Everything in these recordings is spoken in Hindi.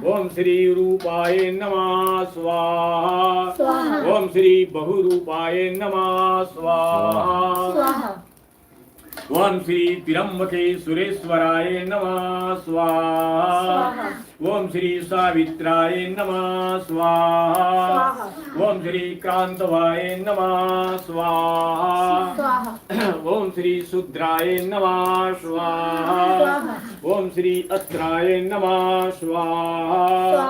ओम श्री रूपाय नमः स्वाहा। स्वाहा। ओम श्री बहुरूपाय नमः स्वाहा। स्वाहा। ओम श्री त्र्यंबके सुरेश्वराय नमः स्वाहा। ओम श्री सावित्राय नमः स्वाहा। ओम श्री क्रांतवाय नमः स्वाहा। ओम श्री शुद्राय नमः स्वाहा। ओम श्री अत्राय नमः स्वाहा।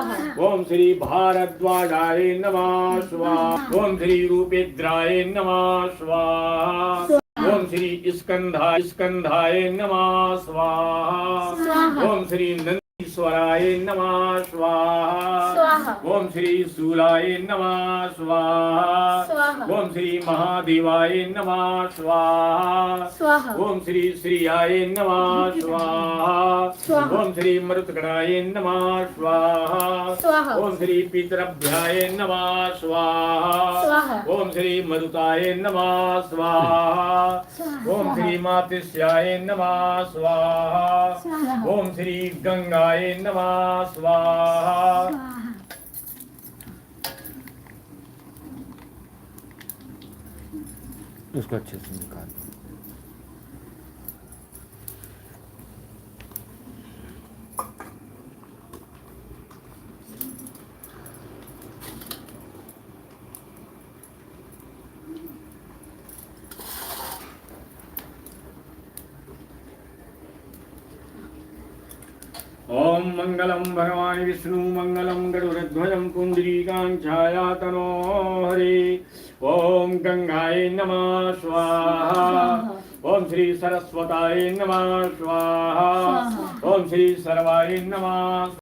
ओम श्री भारद्वाजाय नमः स्वाहा। ओम श्री रूपेद्राय नमः स्वाहा। ओम श्री स्कंधाय नमः स्वाहा। ओम श्री नंदीश्वराय नमः स्वाहा। ओम श्री शूलाय नमः स्वाहा। ओम श्री महादेवाय नमः स्वाहा। ओम श्री श्रीयाय नमः स्वाहा। ओम श्री मरुतगणाय नमः स्वाहा। ओम श्री पितरभ्याय नमः स्वाहा। ओम श्री मरुताय नमः स्वाहा। ओम श्री मातृश्याय नमः स्वाहा। ओम श्री गंगाय नमः स्वाहा। उसको अच्छे से निकाल। ओम मंगलम भगवान विष्णु मंगलम गरुड़ध्वजं पुंडरीकांच्छायातनो हरे। ओम गंगाय नमः स्वाहा। ओम श्री सरस्वताय नमः स्वाहा। ओम श्री सर्वाय नमः